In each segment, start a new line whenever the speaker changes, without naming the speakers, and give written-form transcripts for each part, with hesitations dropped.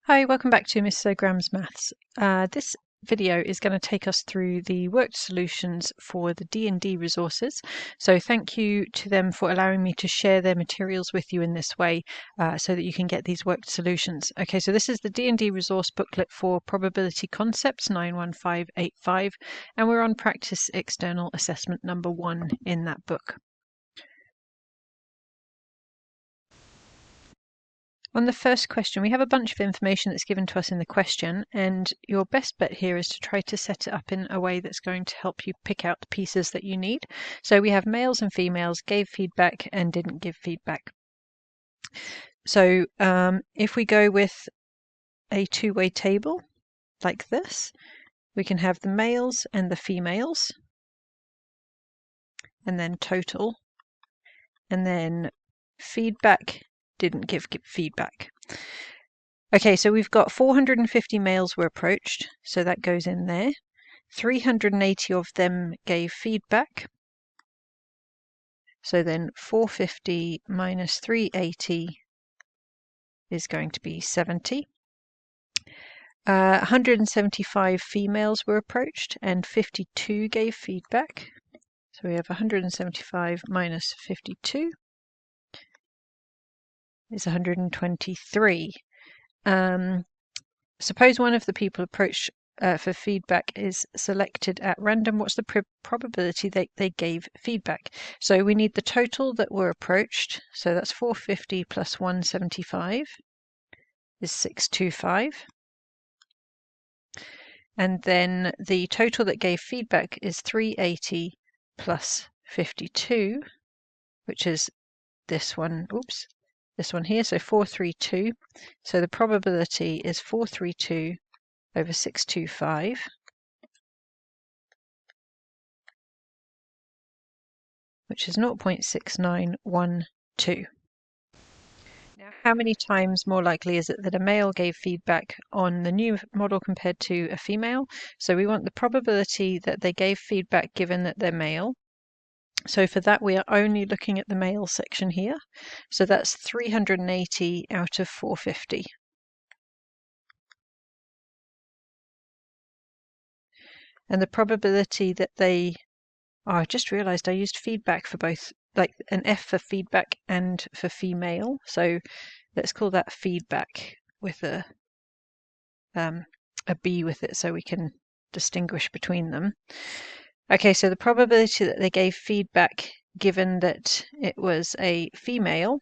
Hi, welcome back to Miss Graham's Maths. This video is going to take us through the worked solutions for the D&D Resources. So thank you to them for allowing me to share their materials with you in this way so that you can get these worked solutions. Okay, so this is the D&D Resource booklet for Probability Concepts 91585, and we're on Practice External Assessment number 1 in that book. On the first question, we have a bunch of information that's given to us in the question, and your best bet here is to try to set it up in a way that's going to help you pick out the pieces that you need. So we have males and females, gave feedback and didn't give feedback. So if we go with a two-way table like this, we can have the males and the females, and then total, and then feedback, didn't give feedback. Okay, so we've got 450 males were approached, so that goes in there. 380 of them gave feedback. So then 450 minus 380 is going to be 70. 175 females were approached and 52 gave feedback. So we have 175 minus 52 is 123. Suppose one of the people approached for feedback is selected at random. What's the probability that they gave feedback? So we need the total that were approached. So that's 450 plus 175 is 625. And then the total that gave feedback is 380 plus 52, which is this one. Oops. This one here, so 432. So the probability is 432 over 625. Which is 0.6912. Now, how many times more likely is it that a male gave feedback on the new model compared to a female? So we want the probability that they gave feedback given that they're male. So for that, we are only looking at the male section here. So that's 380 out of 450. And the probability that they... Oh, I just realized I used feedback for both, like an F for feedback and for female. So let's call that feedback with a B with it so we can distinguish between them. Okay, so the probability that they gave feedback given that it was a female.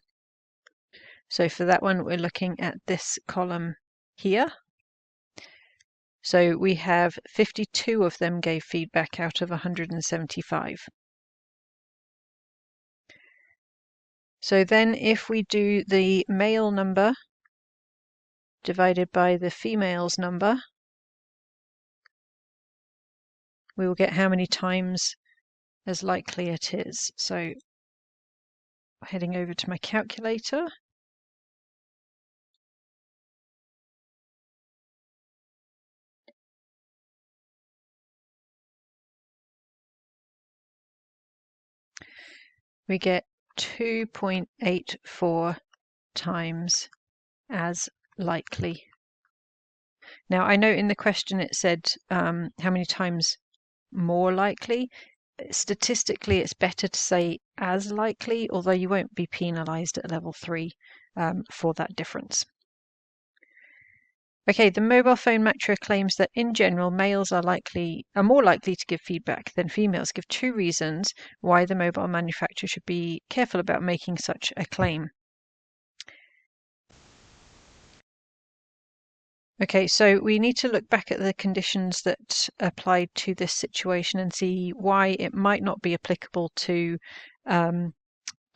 So for that one, we're looking at this column here. So we have 52 of them gave feedback out of 175. So then if we do the male number divided by the female's number, we will get how many times as likely it is. So heading over to my calculator. We get 2.84 times as likely. Now, I know in the question it said how many times more likely. Statistically, it's better to say as likely, although you won't be penalised at level 3 for that difference. Okay, the mobile phone matcher claims that in general, males are more likely to give feedback than females. Give 2 reasons why the mobile manufacturer should be careful about making such a claim. Okay, so we need to look back at the conditions that applied to this situation and see why it might not be applicable to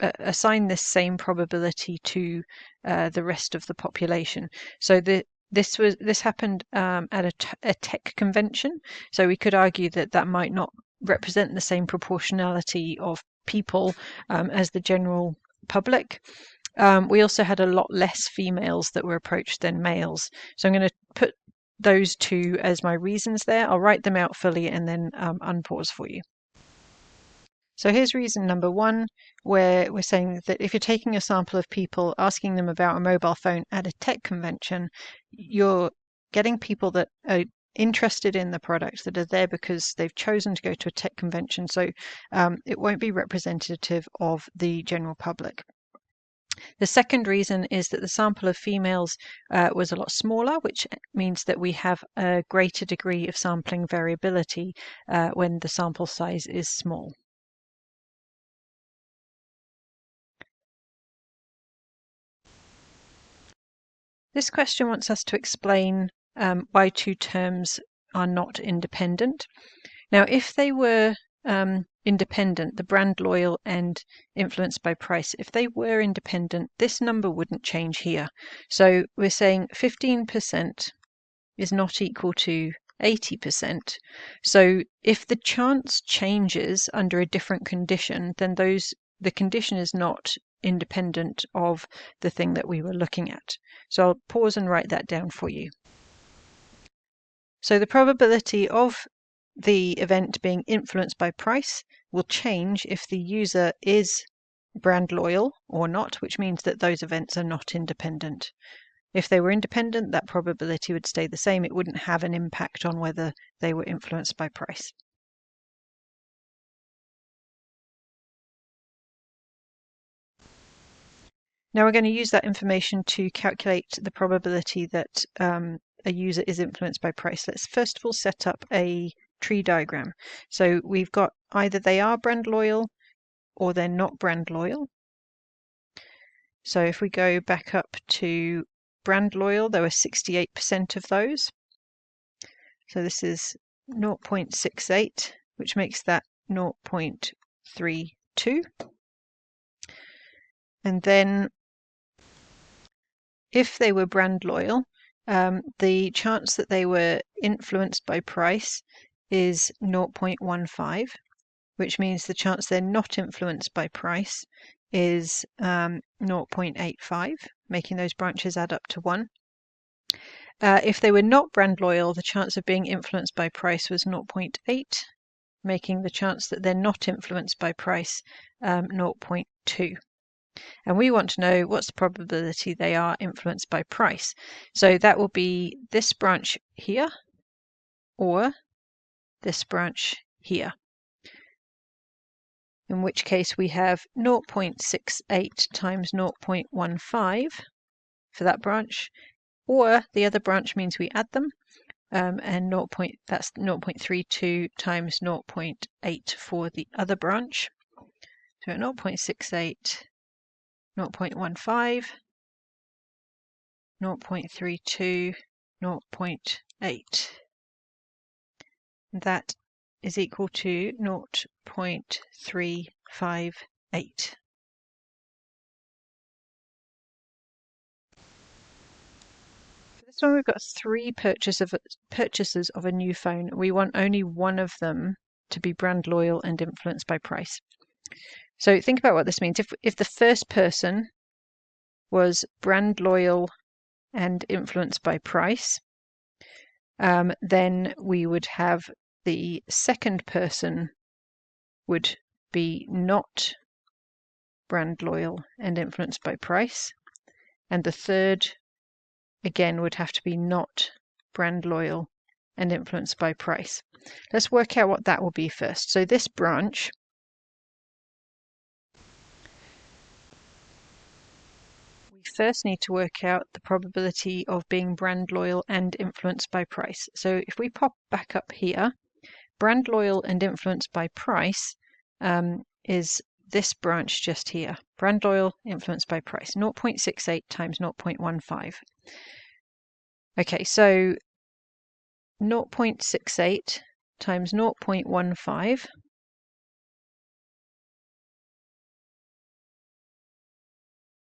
assign this same probability to the rest of the population. So this happened at a tech convention, so we could argue that that might not represent the same proportionality of people as the general public. We also had a lot less females that were approached than males. So I'm going to put those 2 as my reasons there. I'll write them out fully and then unpause for you. So here's reason number one, where we're saying that if you're taking a sample of people, asking them about a mobile phone at a tech convention, you're getting people that are interested in the product, that are there because they've chosen to go to a tech convention. So it won't be representative of the general public. The second reason is that the sample of females was a lot smaller, which means that we have a greater degree of sampling variability when the sample size is small. This question wants us to explain why two terms are not independent. Now, if they were independent, the brand loyal and influenced by price, if they were independent, this number wouldn't change here. So we're saying 15% is not equal to 80%. So if the chance changes under a different condition, then the condition is not independent of the thing that we were looking at. So I'll pause and write that down for you. So the probability of the event being influenced by price will change if the user is brand loyal or not, which means that those events are not independent. If they were independent, that probability would stay the same. It wouldn't have an impact on whether they were influenced by price. Now we're going to use that information to calculate the probability that a user is influenced by price. Let's first of all set up a tree diagram. So we've got either they are brand loyal or they're not brand loyal. So if we go back up to brand loyal, there were 68% of those. So this is 0.68, which makes that 0.32. And then if they were brand loyal, the chance that they were influenced by price is 0.15, which means the chance they're not influenced by price is 0.85, making those branches add up to 1. If they were not brand loyal, the chance of being influenced by price was 0.8, making the chance that they're not influenced by price 0.2. And we want to know what's the probability they are influenced by price. So that will be this branch here or this branch here. In which case we have 0.68 times 0.15 for that branch, or the other branch means we add them, and that's 0.32 times 0.8 for the other branch. So 0.68, 0.15, 0.32, 0.8. That is equal to 0.358. For this one, we've got 3 purchasers of a new phone. We want only one of them to be brand loyal and influenced by price. So think about what this means. If the first person was brand loyal and influenced by price, then we would have the second person would be not brand loyal and influenced by price, and the third again would have to be not brand loyal and influenced by price. Let's work out what that will be first. So this branch, we first need to work out the probability of being brand loyal and influenced by price. So if we pop back up here, brand loyal and influenced by price is this branch just here. Brand loyal, influenced by price, 0.68 times 0.15. Okay, so 0.68 times 0.15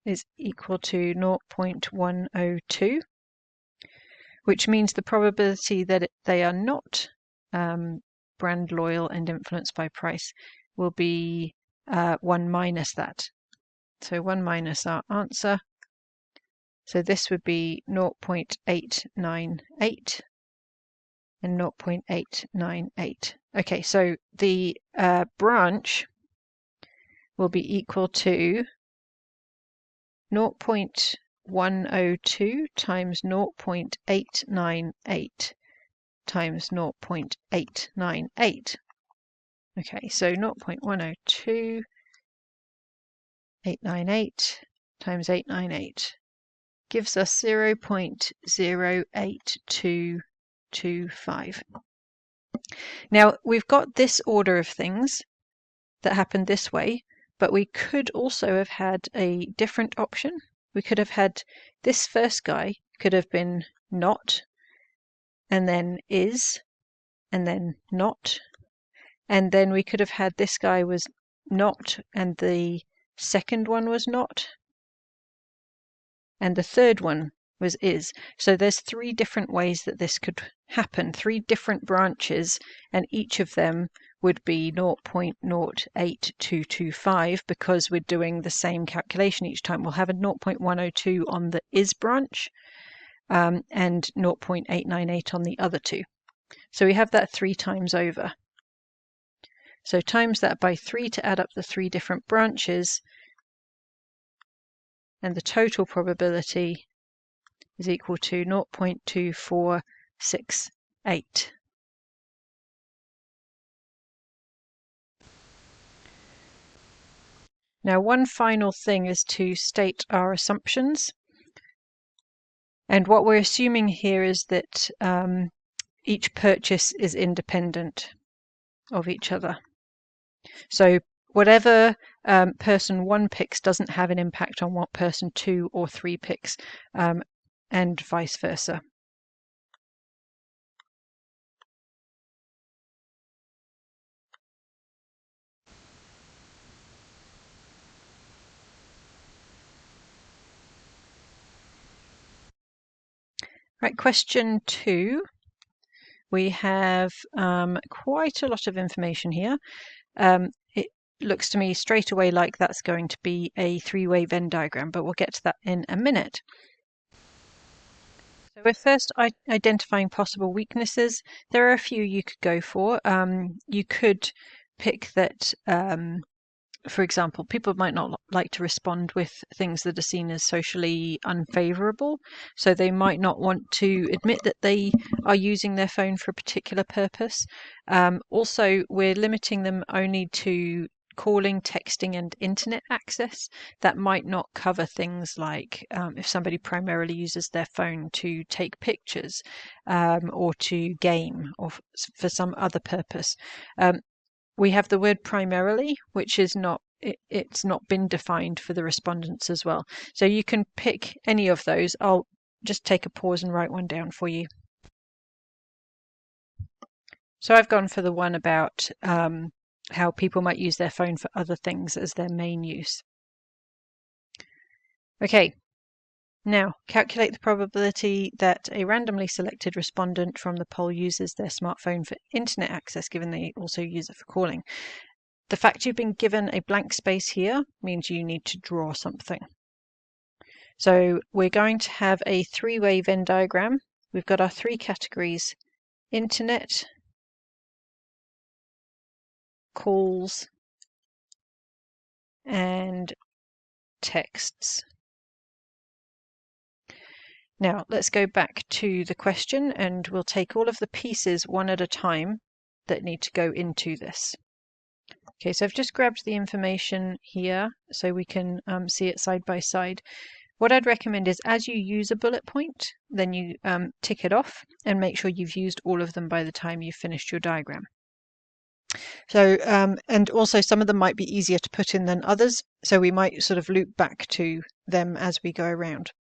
is equal to 0.102, which means the probability that they are not brand loyal and influenced by price will be 1 minus that. So 1 minus our answer. So this would be 0.898 and 0.898. Okay, so the branch will be equal to 0.102 times 0.898 times 0.898. Okay, so 0.102, 898 times 898 gives us 0.08225. Now, we've got this order of things that happened this way, but we could also have had a different option. We could have had this first guy could have been not, and then is, and then not, and then we could have had this guy was not, and the second one was not, and the third one was is. So there's three different ways that this could happen, three different branches, and each of them would be 0.08225 because we're doing the same calculation each time. We'll have a 0.102 on the is branch and 0.898 on the other two. So we have that 3 times over. So times that by 3 to add up the 3 different branches, and the total probability is equal to 0.2468. Now, one final thing is to state our assumptions. And what we're assuming here is that each purchase is independent of each other. So whatever person 1 picks doesn't have an impact on what person 2 or 3 picks, and vice versa. Right, question 2. We have quite a lot of information here. It looks to me straight away like that's going to be a 3-way Venn diagram, but we'll get to that in a minute. So we're first identifying possible weaknesses. There are a few you could go for. You could pick that, for example, people might not like to respond with things that are seen as socially unfavorable, so they might not want to admit that they are using their phone for a particular purpose. Also, we're limiting them only to calling, texting, and internet access. That might not cover things like if somebody primarily uses their phone to take pictures or to game or for some other purpose. We have the word primarily, which is not, it's not been defined for the respondents as well. So you can pick any of those. I'll just take a pause and write one down for you. So I've gone for the one about how people might use their phone for other things as their main use. Okay, now calculate the probability that a randomly selected respondent from the poll uses their smartphone for internet access, given they also use it for calling. The fact you've been given a blank space here means you need to draw something. So we're going to have a 3-way Venn diagram. We've got our 3 categories: internet, calls, and texts. Now let's go back to the question and we'll take all of the pieces one at a time that need to go into this. Okay, so I've just grabbed the information here so we can see it side by side. What I'd recommend is as you use a bullet point, then you tick it off and make sure you've used all of them by the time you've finished your diagram. So, and also some of them might be easier to put in than others, so we might sort of loop back to them as we go around.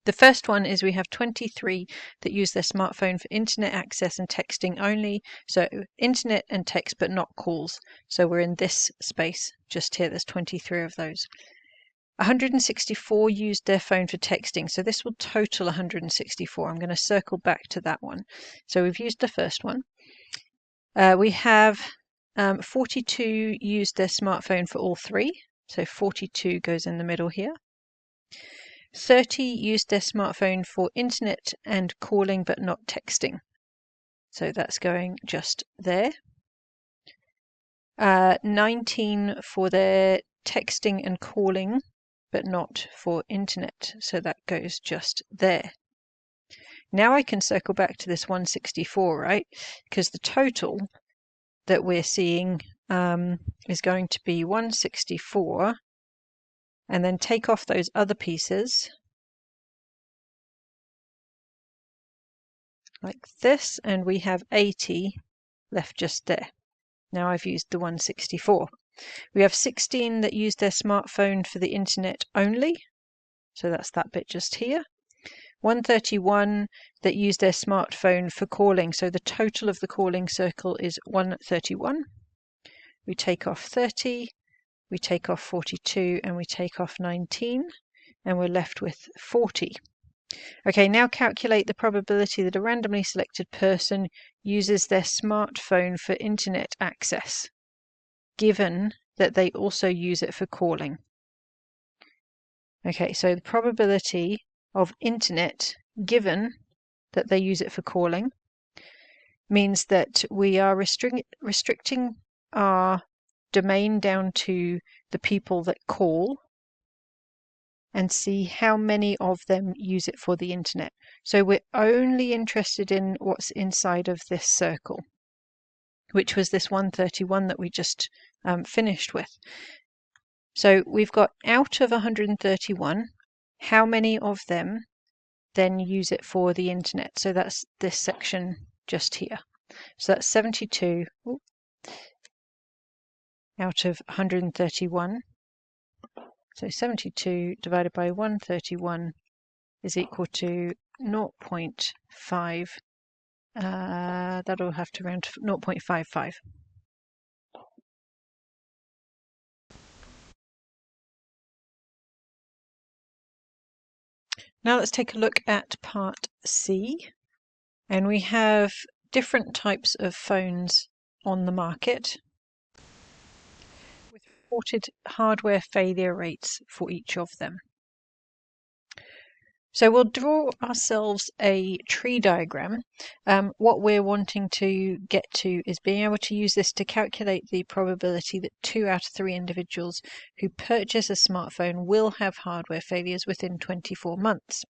The first one is we have 23 that use their smartphone for internet access and texting only. So internet and text, but not calls. So we're in this space just here. There's 23 of those. 164 used their phone for texting. So this will total 164. I'm going to circle back to that one. So we've used the first one. We have 42 used their smartphone for all 3. So 42 goes in the middle here. 30 used their smartphone for internet and calling but not texting. So that's going just there. 19 for their texting and calling, but not for internet. So that goes just there. Now I can circle back to this 164, right? Because the total that we're seeing is going to be 164, and then take off those other pieces like this, and we have 80 left just there. Now I've used the 164. We have 16 that use their smartphone for the internet only, so that's that bit just here. 131 that use their smartphone for calling, so the total of the calling circle is 131. We take off 30, we take off 42, and we take off 19, and we're left with 40. Okay, now calculate the probability that a randomly selected person uses their smartphone for internet access, given that they also use it for calling. Okay, so the probability of internet given that they use it for calling means that we are restricting our domain down to the people that call and see how many of them use it for the internet. So we're only interested in what's inside of this circle, which was this 131 that we just finished with. So we've got out of 131, how many of them then use it for the internet? So that's this section just here. So that's 72 out of 131. So 72 divided by 131 is equal to 0.5. That'll have to round to 0.55. Now let's take a look at part C. And we have different types of phones on the market with reported hardware failure rates for each of them. So we'll draw ourselves a tree diagram. What we're wanting to get to is being able to use this to calculate the probability that 2 out of 3 individuals who purchase a smartphone will have hardware failures within 24 months.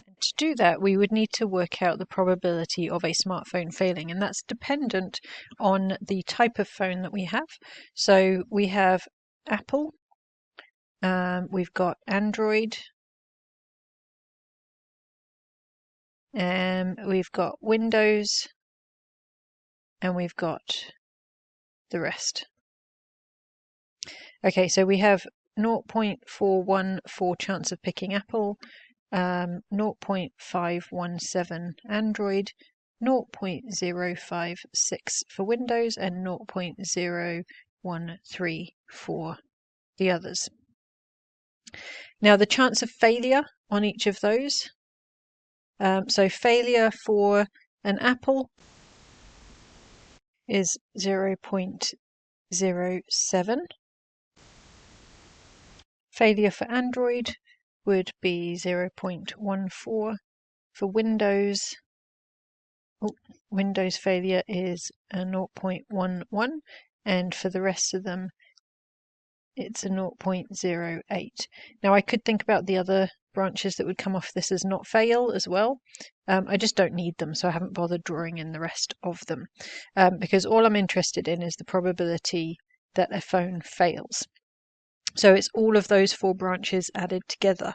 And to do that, we would need to work out the probability of a smartphone failing, and that's dependent on the type of phone that we have. So we have Apple, we've got Android, we've got Windows, and we've got the rest. Okay, so we have 0.414 chance of picking Apple, 0.517 Android, 0.056 for Windows, and 0.013 for the others. Now the chance of failure on each of those, so failure for an Apple is 0.07. Failure for Android would be 0.14. For Windows, Windows failure is a 0.11, and for the rest of them it's a 0.08. Now I could think about the other branches that would come off this as not fail as well. I just don't need them, so I haven't bothered drawing in the rest of them, because all I'm interested in is the probability that a phone fails. So it's all of those 4 branches added together.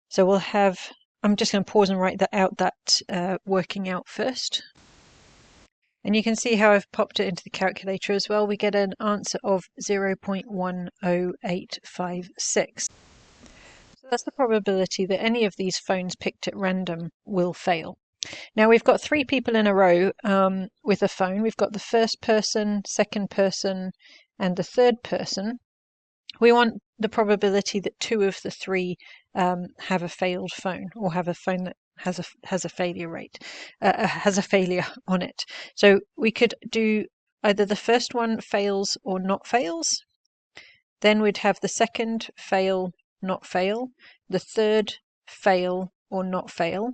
So we'll have, I'm just going to pause and write that out, that working out first. And you can see how I've popped it into the calculator as well. We get an answer of 0.10856. So that's the probability that any of these phones picked at random will fail. Now we've got 3 people in a row with a phone. We've got the first person, second person, and the third person. We want the probability that 2 of the 3 have a failed phone, or have a phone that has a failure rate, has a failure on it. So we could do either the first one fails or not fails. Then we'd have the second fail, not fail, the third fail or not fail,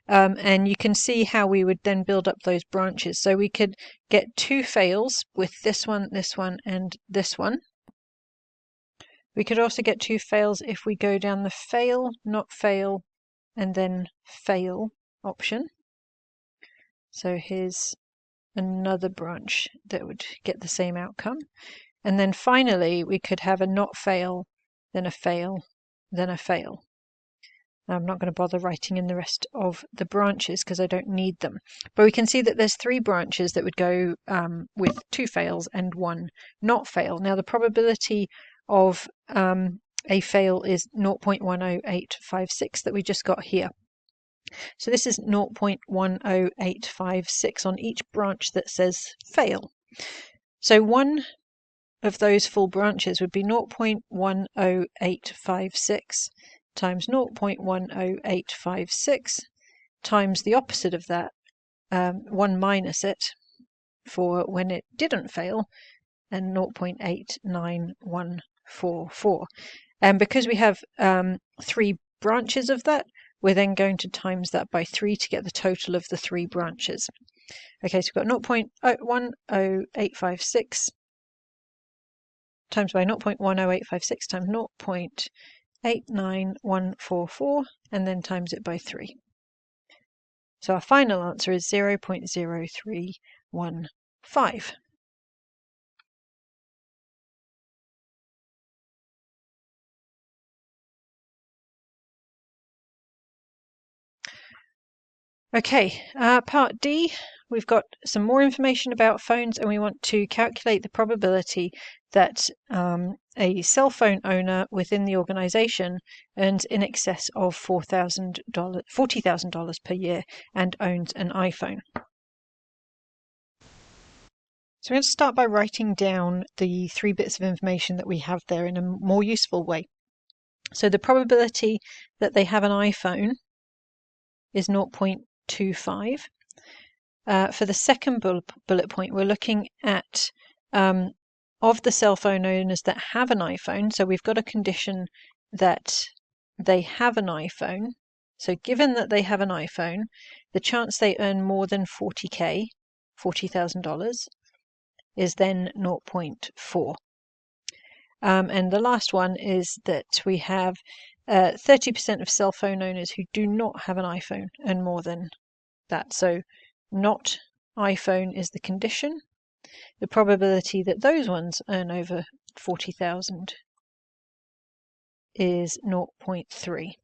And you can see how we would then build up those branches. So we could get 2 fails with this one, and this one. We could also get 2 fails if we go down the fail, not fail, and then fail option. So here's another branch that would get the same outcome. And then finally, we could have a not fail, then a fail, then a fail. I'm not going to bother writing in the rest of the branches because I don't need them. But we can see that there's 3 branches that would go with 2 fails and 1 not fail. Now the probability of a fail is 0.10856 that we just got here. So this is 0.10856 on each branch that says fail. So one of those full branches would be 0.10856 times 0.10856 times the opposite of that, 1 minus it for when it didn't fail, and 0.89144. And because we have 3 branches of that, we're then going to times that by 3 to get the total of the 3 branches. Okay, so we've got 0.10856 times by 0.10856 times 0.89144, and then times it by 3. So our final answer is 0.0315. Okay, part D, we've got some more information about phones, and we want to calculate the probability that a cell phone owner within the organization earns in excess of $40,000 per year and owns an iPhone. So I'm going to start by writing down the 3 bits of information that we have there in a more useful way. So the probability that they have an iPhone is 0.25. For the second bullet point, we're looking at of the cell phone owners that have an iPhone. So we've got a condition that they have an iPhone. So given that they have an iPhone, the chance they earn more than $40,000, is then 0.4. And the last one is that we have 30% of cell phone owners who do not have an iPhone and more than that. So not iPhone is the condition. The probability that those ones earn over 40,000 is 0.3.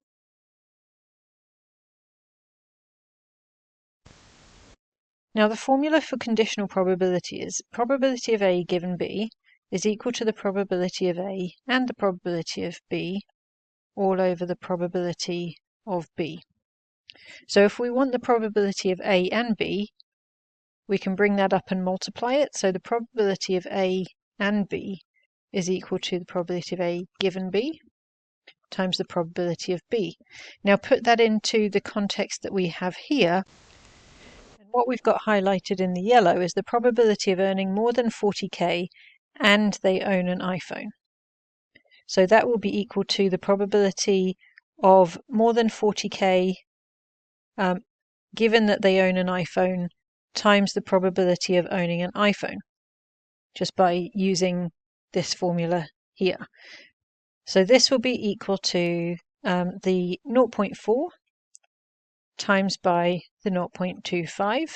Now the formula for conditional probability is probability of A given B is equal to the probability of A and the probability of B all over the probability of B. So if we want the probability of A and B, we can bring that up and multiply it. So the probability of A and B is equal to the probability of A given B times the probability of B. Now put that into the context that we have here. And what we've got highlighted in the yellow is the probability of earning more than 40K and they own an iPhone. So that will be equal to the probability of more than 40K given that they own an iPhone times the probability of owning an iPhone, just by using this formula here. So this will be equal to the 0.4 times by the 0.25.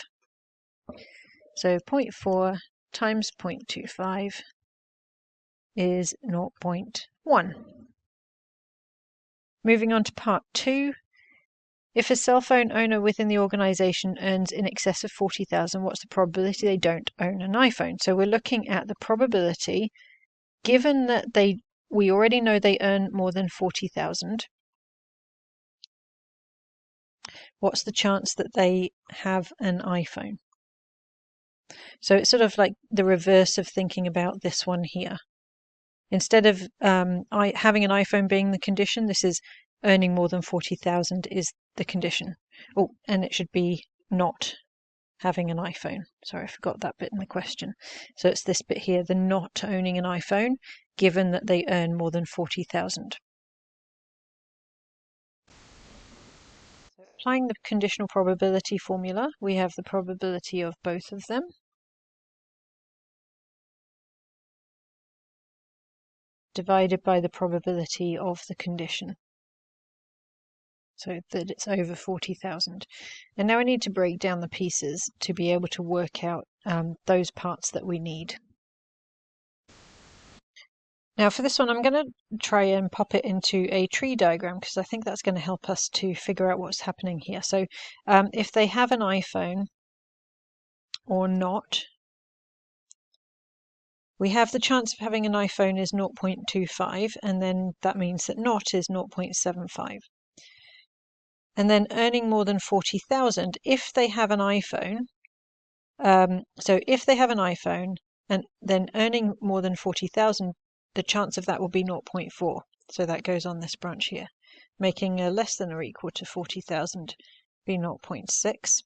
So 0.4 times 0.25 is 0.1. Moving on to part 2. If a cell phone owner within the organization earns in excess of 40,000, what's the probability they don't own an iPhone? So we're looking at the probability, given that we already know they earn more than 40,000. What's the chance that they have an iPhone? So it's sort of like the reverse of thinking about this one here. Instead of having an iPhone being the condition, this is earning more than 40,000 is the condition. Oh, and it should be not having an iPhone. Sorry, I forgot that bit in the question. So it's this bit here, the not owning an iPhone, given that they earn more than 40,000. applying the conditional probability formula, we have the probability of both of them divided by the probability of the condition, so that it's over 40,000. And now I need to break down the pieces to be able to work out those parts that we need. Now for this one, I'm going to try and pop it into a tree diagram because I think that's going to help us to figure out what's happening here. So if they have an iPhone or not, we have the chance of having an iPhone is 0.25, and then that means that not is 0.75. And then earning more than 40,000, if they have an iPhone, so if they have an iPhone and then earning more than 40,000, the chance of that will be 0.4. So that goes on this branch here, making a less than or equal to 40,000 be 0.6.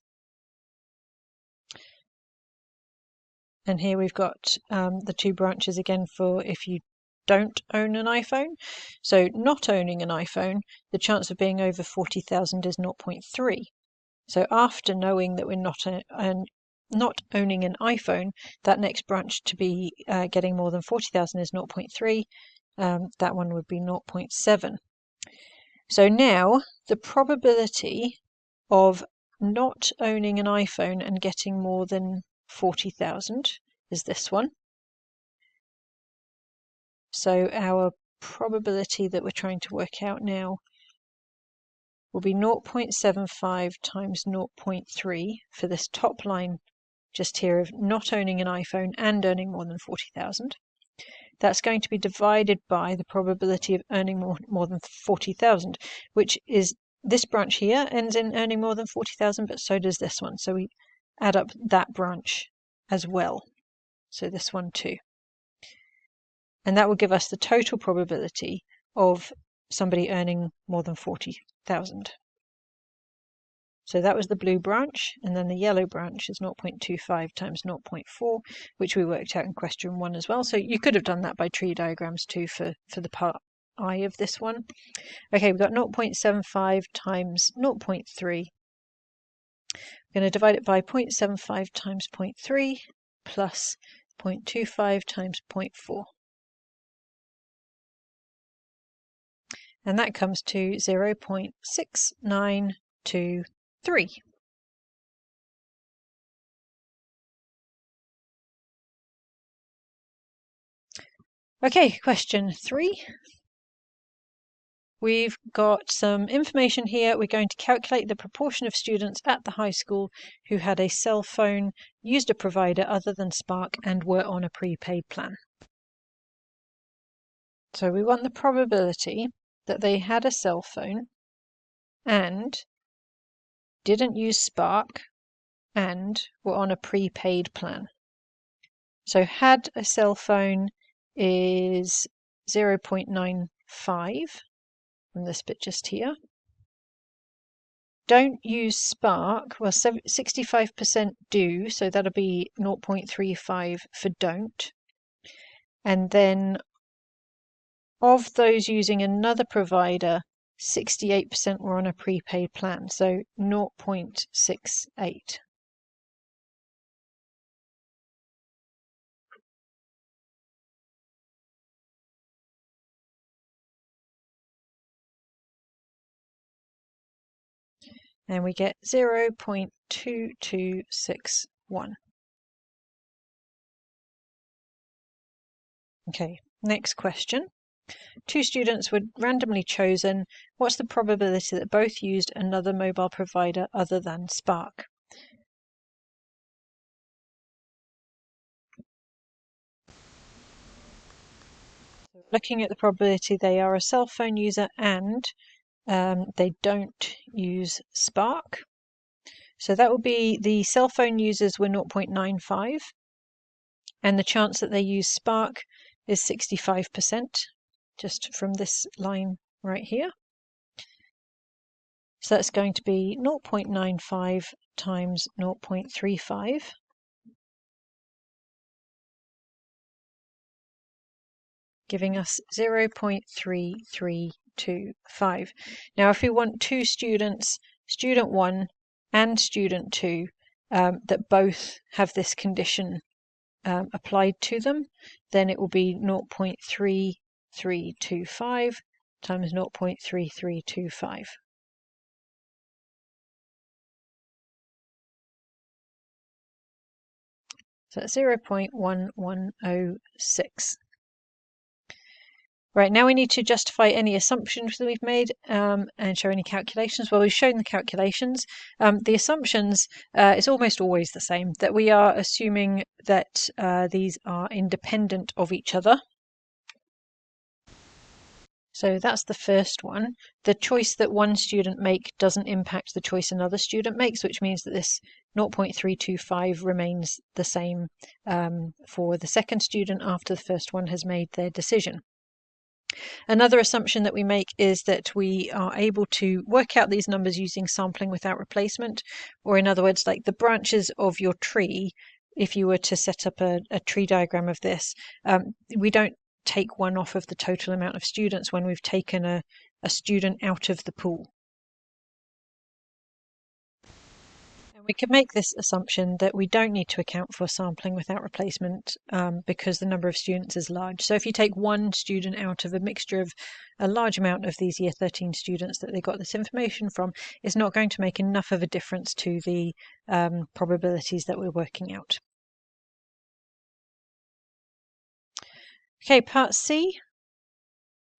And here we've got the two branches again for if you don't own an iPhone. So not owning an iPhone, the chance of being over 40,000 is 0.3. So after knowing that we're not owning an iPhone, that next branch to be getting more than 40,000 is 0.3. That one would be 0.7. So now the probability of not owning an iPhone and getting more than 40,000 is this one. So our probability that we're trying to work out now will be 0.75 times 0.3 for this top line just here of not owning an iPhone and earning more than 40,000. That's going to be divided by the probability of earning more than 40,000, which is this branch here ends in earning more than 40,000, but so does this one. So we add up that branch as well. So this one too. And that will give us the total probability of somebody earning more than 40,000. So that was the blue branch, and then the yellow branch is 0.25 times 0.4, which we worked out in question 1 as well. So you could have done that by tree diagrams too for the part I of this one. Okay, we've got 0.75 times 0.3. We're going to divide it by 0.75 times 0.3 plus 0.25 times 0.4. And that comes to 0.6923. Okay, question 3. We've got some information here. We're going to calculate the proportion of students at the high school who had a cell phone, used a provider other than Spark, and were on a prepaid plan. So we want the probability that they had a cell phone and didn't use Spark and were on a prepaid plan. So had a cell phone is 0.95 from this bit just here. Don't use Spark, well 65% do, so that'll be 0.35 for don't. And then of those using another provider, 68% were on a prepaid plan, so 0.68. And we get 0.2261. Okay, next question. 2 students were randomly chosen. What's the probability that both used another mobile provider other than Spark? Looking at the probability, they are a cell phone user and they don't use Spark. So that will be the cell phone users were 0.95 and the chance that they use Spark is 65%, just from this line right here. So that's going to be 0.95 times 0.35. Giving us 0.3325. Now, if we want 2 students student 1 and student 2 that both have this condition applied to them, then it will be 0.3325 times 0.3325. So that's 0.1106. Right, now we need to justify any assumptions that we've made and show any calculations. Well, we've shown the calculations. The assumptions is almost always the same, that we are assuming that these are independent of each other. So that's the first one. The choice that one student makes doesn't impact the choice another student makes, which means that this 0.325 remains the same for the second student after the first one has made their decision. Another assumption that we make is that we are able to work out these numbers using sampling without replacement, or in other words, like the branches of your tree, if you were to set up a tree diagram of this, we don't take one off of the total amount of students when we've taken a student out of the pool. We can make this assumption that we don't need to account for sampling without replacement because the number of students is large. So if you take one student out of a mixture of a large amount of these year 13 students that they got this information from, it's not going to make enough of a difference to the probabilities that we're working out. Okay, part C.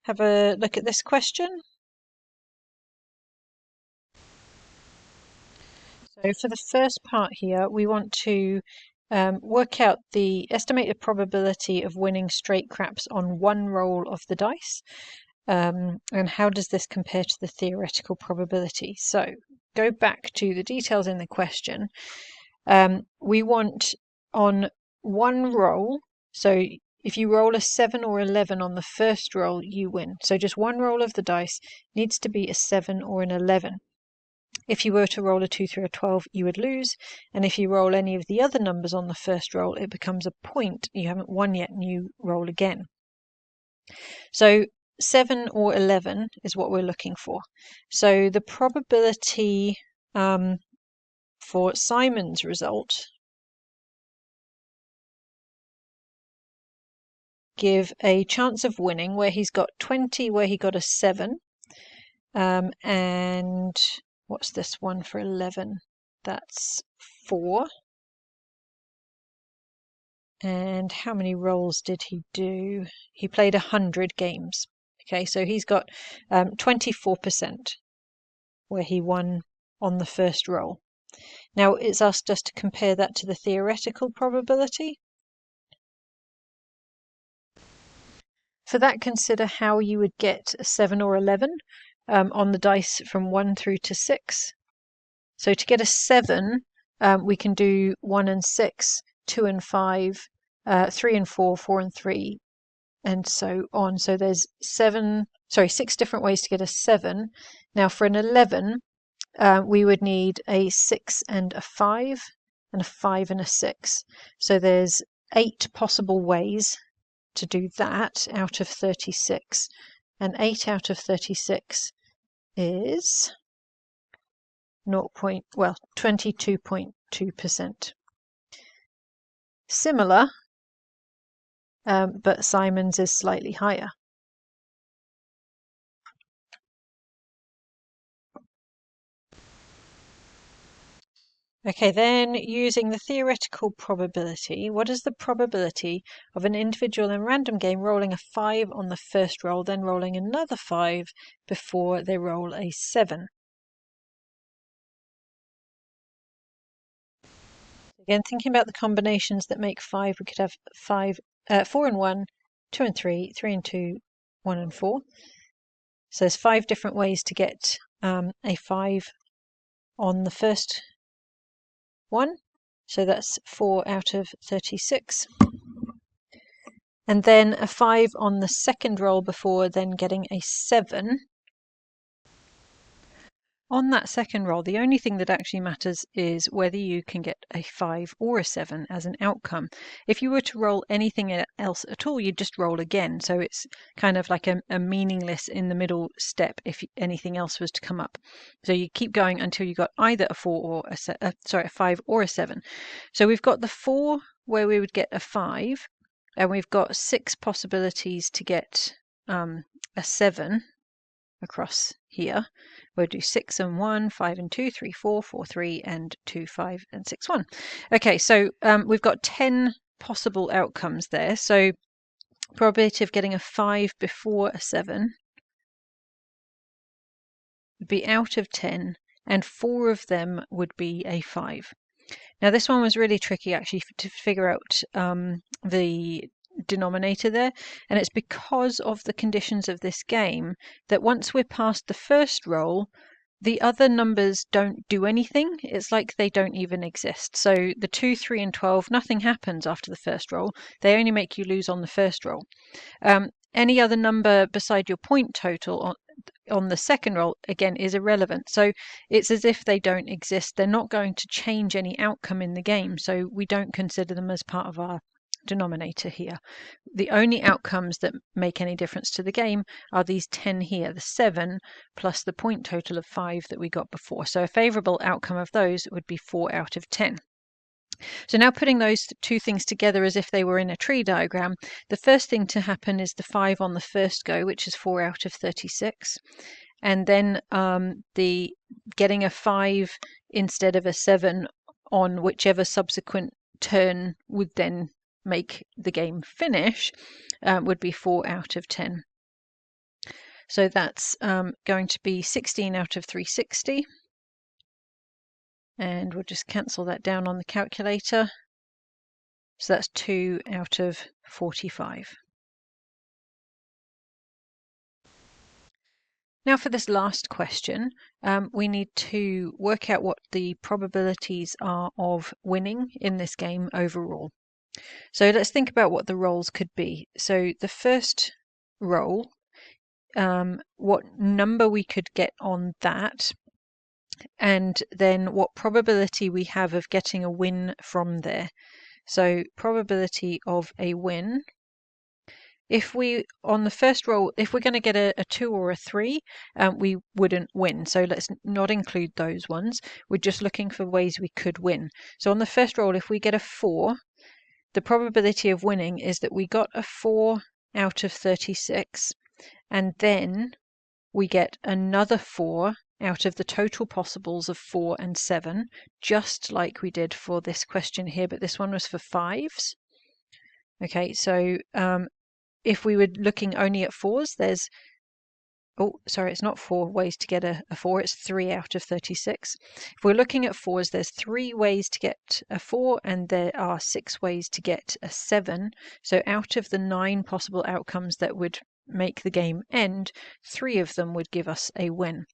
Have a look at this question. So for the first part here, we want to work out the estimated probability of winning straight craps on one roll of the dice. And how does this compare to the theoretical probability? So go back to the details in the question. We want on one roll, so if you roll a 7 or 11 on the first roll, you win. So just one roll of the dice needs to be a 7 or an 11. If you were to roll a 2, 3, or 12, you would lose. And if you roll any of the other numbers on the first roll, it becomes a point. You haven't won yet, and you roll again. So 7 or 11 is what we're looking for. So the probability for Simon's result give a chance of winning where he's got 20, where he got a 7, and what's this one for 11? That's 4. And how many rolls did he do? He played 100 games. Okay, so he's got 24% where he won on the first roll. Now it's asked us to compare that to the theoretical probability. For that, consider how you would get a 7 or 11 on the dice from 1 through to 6. So to get a 7, we can do 1 and 6, 2 and 5, 3 and 4, 4 and 3, and so on. So there's 6 different ways to get a 7. Now for an 11, we would need a 6 and a 5, and a 5 and a 6. So there's 8 possible ways to do that out of 36. And 8 out of 36 is 22.2%. Similar, but Simon's is slightly higher. Okay, then using the theoretical probability, what is the probability of an individual in a random game rolling a 5 on the first roll, then rolling another 5 before they roll a 7? Again, thinking about the combinations that make 5, we could have 4 and 1, 2 and 3, 3 and 2, 1 and 4. So there's 5 different ways to get a 5 on the first one. So that's 4 out of 36. And then a 5 on the second roll before then getting a 7. On that second roll, the only thing that actually matters is whether you can get a 5 or a 7 as an outcome. If you were to roll anything else at all, you'd just roll again. So it's kind of like a meaningless in the middle step if anything else was to come up. So you keep going until you got either a 4 or a 5 or a 7. So we've got the 4 where we would get a 5, and we've got 6 possibilities to get a 7 across here. We'll do 6 and 1, 5 and 2, 3, 4, 4, 3, and 2, 5, and 6, 1. Okay, so we've got 10 possible outcomes there. So probability of getting a 5 before a 7 would be out of 10, and 4 of them would be a 5. Now this one was really tricky actually to figure out the denominator there, and it's because of the conditions of this game that once we're past the first roll, the other numbers don't do anything. It's like they don't even exist. So the 2, 3, and 12, nothing happens after the first roll. They only make you lose on the first roll. Any other number beside your point total on the second roll, again, is irrelevant. So it's as if they don't exist. They're not going to change any outcome in the game. So we don't consider them as part of our denominator here. The only outcomes that make any difference to the game are these 10 here, the 7 plus the point total of 5 that we got before. So a favourable outcome of those would be 4 out of 10. So now putting those two things together as if they were in a tree diagram, the first thing to happen is the 5 on the first go, which is 4 out of 36. And then the getting a 5 instead of a 7 on whichever subsequent turn would then make the game finish would be 4 out of 10. So that's going to be 16 out of 360. And we'll just cancel that down on the calculator. So that's 2 out of 45. Now for this last question, we need to work out what the probabilities are of winning in this game overall. So let's think about what the rolls could be. So the first roll, what number we could get on that, and then what probability we have of getting a win from there. So probability of a win. If we, on the first roll, if we're going to get a 2 or a 3, we wouldn't win. So let's not include those ones. We're just looking for ways we could win. So on the first roll, if we get a 4, the probability of winning is that we got a 4 out of 36, and then we get another 4 out of the total possibles of 4 and 7, just like we did for this question here, but this one was for 5s. Okay, so if we were looking only at 4s, there's, it's not 4 ways to get a 4, it's 3 out of 36. If we're looking at 4s, there's 3 ways to get a 4, and there are 6 ways to get a 7. So out of the 9 possible outcomes that would make the game end, 3 of them would give us a win.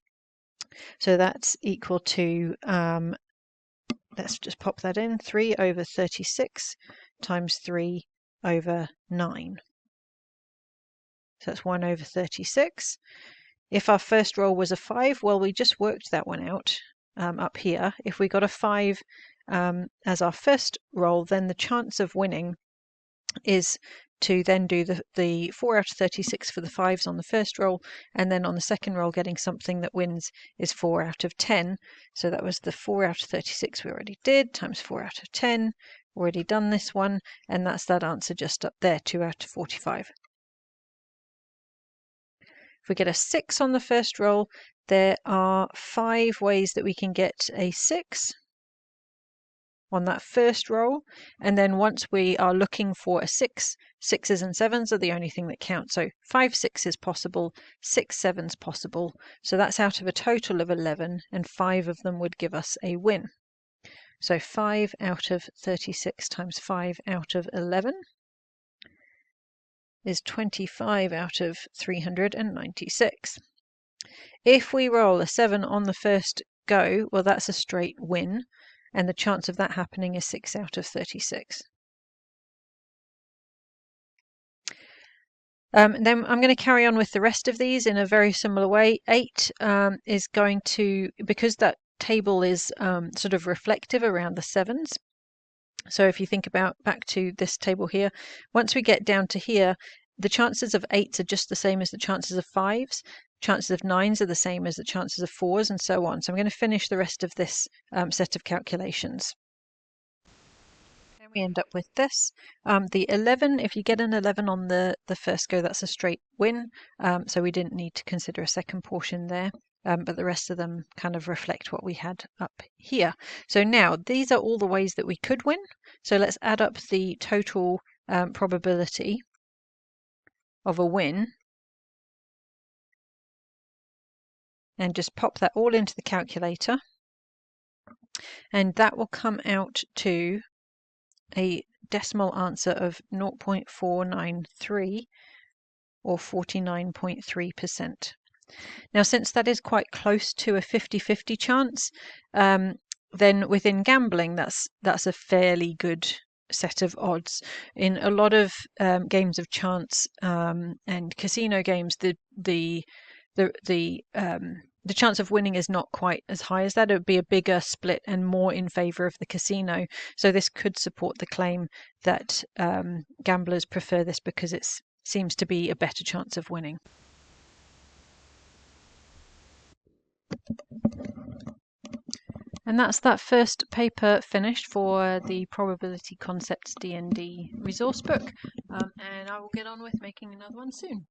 So that's equal to, let's just pop that in, 3 over 36 times 3 over 9. So that's 1 over 36. If our first roll was a 5, well, we just worked that one out up here. If we got a 5 as our first roll, then the chance of winning is to then do the 4 out of 36 for the 5s on the first roll, and then on the second roll getting something that wins is 4 out of 10. So that was the 4 out of 36 we already did, times 4 out of 10. Already done this one, and that's that answer just up there, 2 out of 45. If we get a 6 on the first roll, there are 5 ways that we can get a 6 on that first roll, and then once we are looking for a 6, 6s and 7s are the only thing that count. So 5 6s possible, 6 7s possible. So that's out of a total of 11, and 5 of them would give us a win. So 5 out of 36 times 5 out of 11 is 25 out of 396. If we roll a 7 on the first go, well, that's a straight win, and the chance of that happening is 6 out of 36. Then I'm going to carry on with the rest of these in a very similar way. 8 is going to, because that table is sort of reflective around the 7s. So if you think about back to this table here, once we get down to here, the chances of 8s are just the same as the chances of 5s. Chances of 9s are the same as the chances of 4s, and so on. So I'm going to finish the rest of this set of calculations. And we end up with this. The 11, if you get an 11 on the first go, that's a straight win. So we didn't need to consider a second portion there. But the rest of them kind of reflect what we had up here. So now these are all the ways that we could win. So let's add up the total probability of a win and just pop that all into the calculator. And that will come out to a decimal answer of 0.493 or 49.3%. Now, since that is quite close to a 50-50 chance, then within gambling, that's a fairly good set of odds. In a lot of games of chance and casino games, the chance of winning is not quite as high as that. It would be a bigger split and more in favor of the casino. So this could support the claim that gamblers prefer this because it seems to be a better chance of winning. And that's that first paper finished for the Probability Concepts D&D resource book. And I will get on with making another one soon.